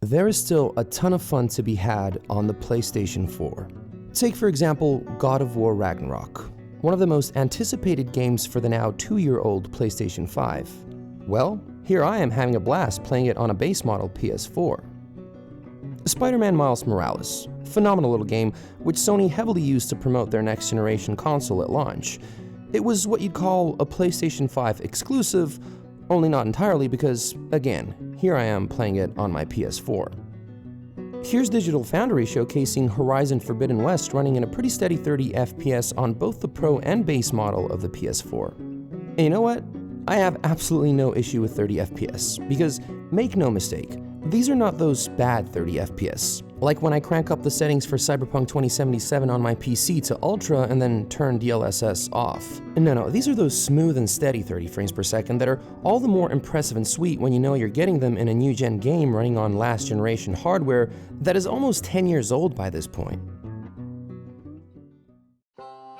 there is still a ton of fun to be had on the PlayStation 4. Take for example, God of War Ragnarok, one of the most anticipated games for the now 2-year-old PlayStation 5. Well, here I am having a blast playing it on a base model PS4. Spiderman Miles Morales, phenomenal little game which Sony heavily used to promote their next generation console at launch. It was what you'd call a PlayStation 5 exclusive, only not entirely because, again, here I am playing it on my PS4. Here's Digital Foundry showcasing Horizon Forbidden West running in a pretty steady 30 FPS on both the Pro and base model of the PS4. And you know what? I have absolutely no issue with 30 FPS, because make no mistake, these are not those bad 30 FPS. Like when I crank up the settings for Cyberpunk 2077 on my PC to Ultra and then turn DLSS off. No, these are those smooth and steady 30 frames per second that are all the more impressive and sweet when you know you're getting them in a new-gen game running on last-generation hardware that is almost 10 years old by this point.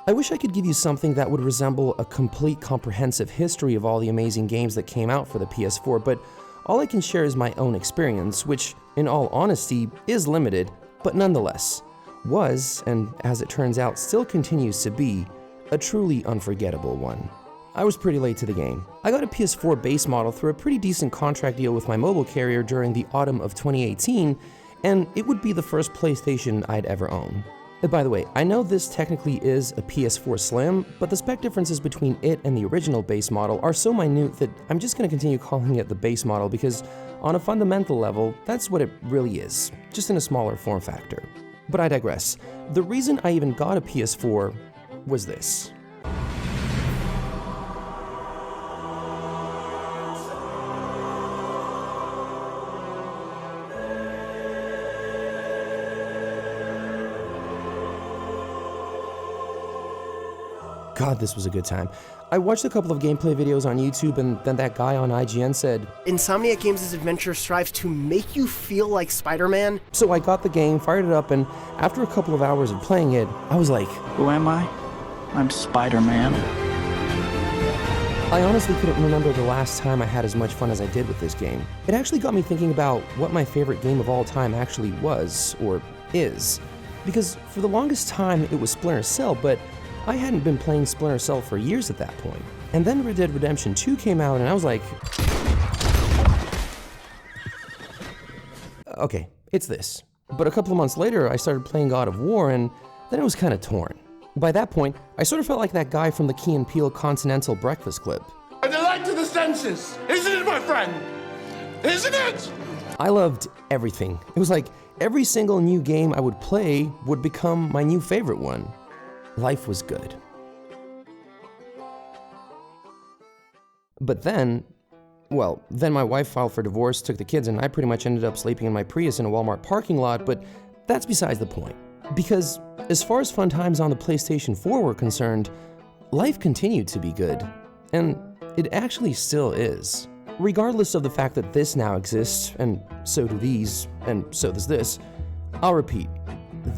I wish I could give you something that would resemble a complete comprehensive history of all the amazing games that came out for the PS4, but all I can share is my own experience, which, in all honesty, is limited, but nonetheless, was, and as it turns out still continues to be, a truly unforgettable one. I was pretty late to the game. I got a PS4 base model through a pretty decent contract deal with my mobile carrier during the autumn of 2018, and it would be the first PlayStation I'd ever own. By the way, I know this technically is a PS4 Slim, but the spec differences between it and the original base model are so minute that I'm just going to continue calling it the base model because on a fundamental level, that's what it really is, just in a smaller form factor. But I digress. The reason I even got a PS4 was this. God, this was a good time. I watched a couple of gameplay videos on YouTube and then that guy on IGN said, Insomniac Games' adventure strives to make you feel like Spider-Man. So I got the game, fired it up, and after a couple of hours of playing it, I was like, who am I? I'm Spider-Man. I honestly couldn't remember the last time I had as much fun as I did with this game. It actually got me thinking about what my favorite game of all time actually was, or is. Because for the longest time it was Splinter Cell, but I hadn't been playing Splinter Cell for years at that point. And then Red Dead Redemption 2 came out and I was like, okay, it's this. But a couple of months later, I started playing God of War and then it was kind of torn. By that point, I sort of felt like that guy from the Key and Peele Continental Breakfast clip. A delight to the senses, isn't it, my friend? Isn't it? I loved everything. It was like every single new game I would play would become my new favorite one. Life was good. But then my wife filed for divorce, took the kids, and I pretty much ended up sleeping in my Prius in a Walmart parking lot, but that's besides the point. Because as far as fun times on the PlayStation 4 were concerned, life continued to be good. And it actually still is. Regardless of the fact that this now exists, and so do these, and so does this, I'll repeat.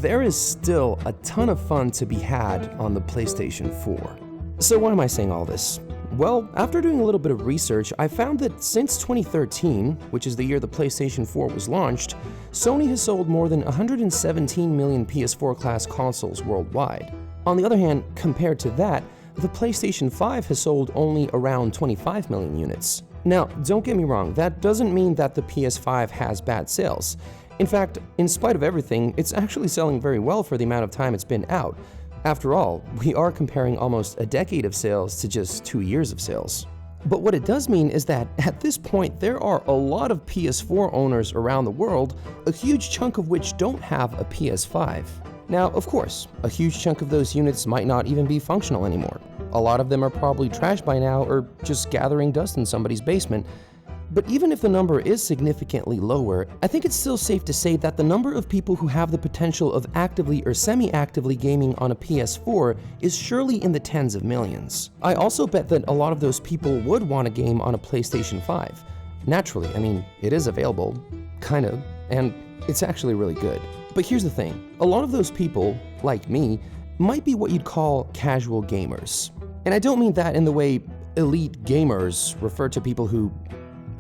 There is still a ton of fun to be had on the PlayStation 4. So why am I saying all this? Well, after doing a little bit of research, I found that since 2013, which is the year the PlayStation 4 was launched, Sony has sold more than 117 million PS4 class consoles worldwide. On the other hand, compared to that, the PlayStation 5 has sold only around 25 million units. Now, don't get me wrong, that doesn't mean that the PS5 has bad sales. In fact, in spite of everything, it's actually selling very well for the amount of time it's been out. After all, we are comparing almost a decade of sales to just 2 years of sales. But what it does mean is that at this point, there are a lot of PS4 owners around the world, a huge chunk of which don't have a PS5. Now, of course, a huge chunk of those units might not even be functional anymore. A lot of them are probably trashed by now or just gathering dust in somebody's basement. But even if the number is significantly lower, I think it's still safe to say that the number of people who have the potential of actively or semi-actively gaming on a PS4 is surely in the tens of millions. I also bet that a lot of those people would want a game on a PlayStation 5. Naturally, I mean, it is available, kind of, and it's actually really good. But here's the thing, a lot of those people, like me, might be what you'd call casual gamers. And I don't mean that in the way elite gamers refer to people who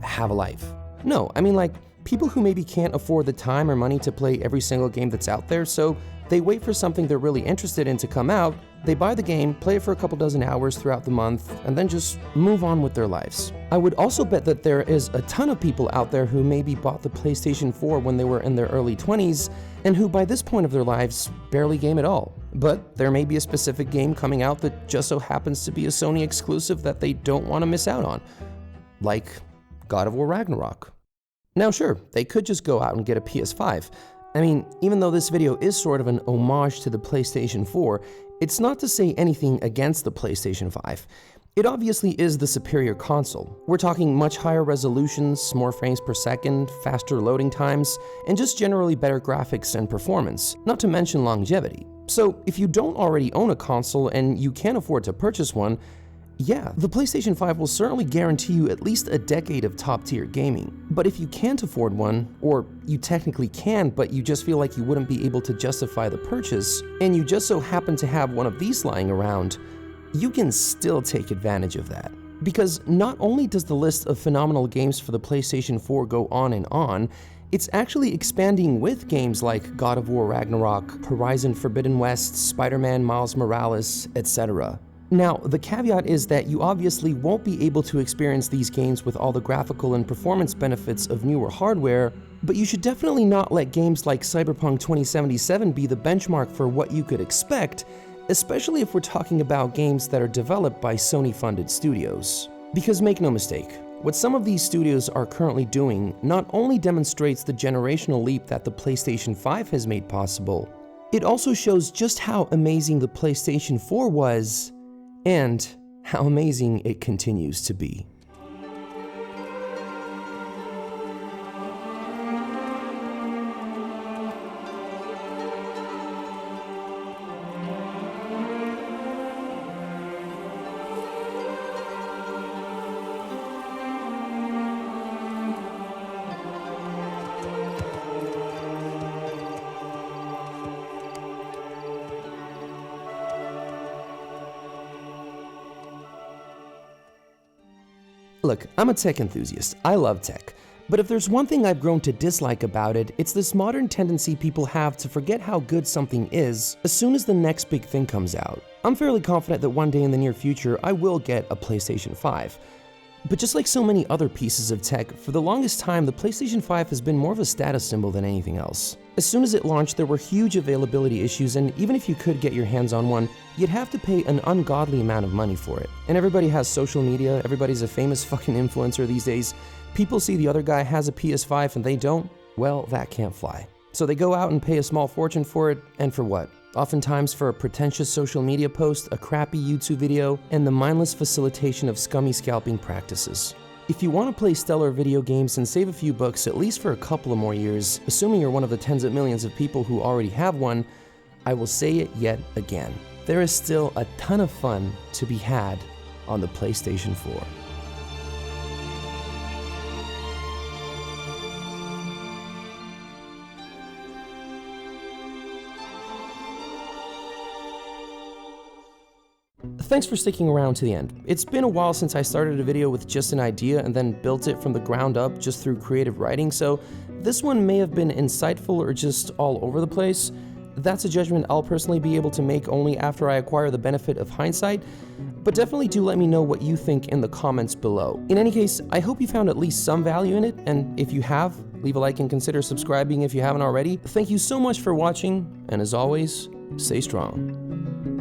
have a life. No, I mean like people who maybe can't afford the time or money to play every single game that's out there, so they wait for something they're really interested in to come out, they buy the game, play it for a couple dozen hours throughout the month, and then just move on with their lives. I would also bet that there is a ton of people out there who maybe bought the PlayStation 4 when they were in their early 20s, and who by this point of their lives barely game at all. But there may be a specific game coming out that just so happens to be a Sony exclusive that they don't want to miss out on. Like God of War Ragnarok. Now sure, they could just go out and get a PS5. I mean, even though this video is sort of an homage to the PlayStation 4, it's not to say anything against the PlayStation 5. It obviously is the superior console. We're talking much higher resolutions, more frames per second, faster loading times, and just generally better graphics and performance, not to mention longevity. So if you don't already own a console and you can't afford to purchase one, yeah, the PlayStation 5 will certainly guarantee you at least a decade of top-tier gaming. But if you can't afford one, or you technically can, but you just feel like you wouldn't be able to justify the purchase, and you just so happen to have one of these lying around, you can still take advantage of that. Because not only does the list of phenomenal games for the PlayStation 4 go on and on, it's actually expanding with games like God of War Ragnarok, Horizon Forbidden West, Spiderman Miles Morales, etc. Now, the caveat is that you obviously won't be able to experience these games with all the graphical and performance benefits of newer hardware, but you should definitely not let games like Cyberpunk 2077 be the benchmark for what you could expect, especially if we're talking about games that are developed by Sony-funded studios. Because make no mistake, what some of these studios are currently doing not only demonstrates the generational leap that the PlayStation 5 has made possible, it also shows just how amazing the PlayStation 4 was, and how amazing it continues to be. Look, I'm a tech enthusiast. I love tech. But if there's one thing I've grown to dislike about it, it's this modern tendency people have to forget how good something is as soon as the next big thing comes out. I'm fairly confident that one day in the near future I will get a PlayStation 5. But just like so many other pieces of tech, for the longest time the PlayStation 5 has been more of a status symbol than anything else. As soon as it launched, there were huge availability issues, and even if you could get your hands on one, you'd have to pay an ungodly amount of money for it. And everybody has social media, everybody's a famous fucking influencer these days. People see the other guy has a PS5 and they don't, well, that can't fly. So they go out and pay a small fortune for it, and for what? Oftentimes for a pretentious social media post, a crappy YouTube video, and the mindless facilitation of scummy scalping practices. If you want to play stellar video games and save a few bucks at least for a couple of more years, assuming you're one of the tens of millions of people who already have one, I will say it yet again. There is still a ton of fun to be had on the PlayStation 4. Thanks for sticking around to the end. It's been a while since I started a video with just an idea and then built it from the ground up just through creative writing, so this one may have been insightful or just all over the place. That's a judgment I'll personally be able to make only after I acquire the benefit of hindsight, but definitely do let me know what you think in the comments below. In any case, I hope you found at least some value in it, and if you have, leave a like and consider subscribing if you haven't already. Thank you so much for watching, and as always, stay strong.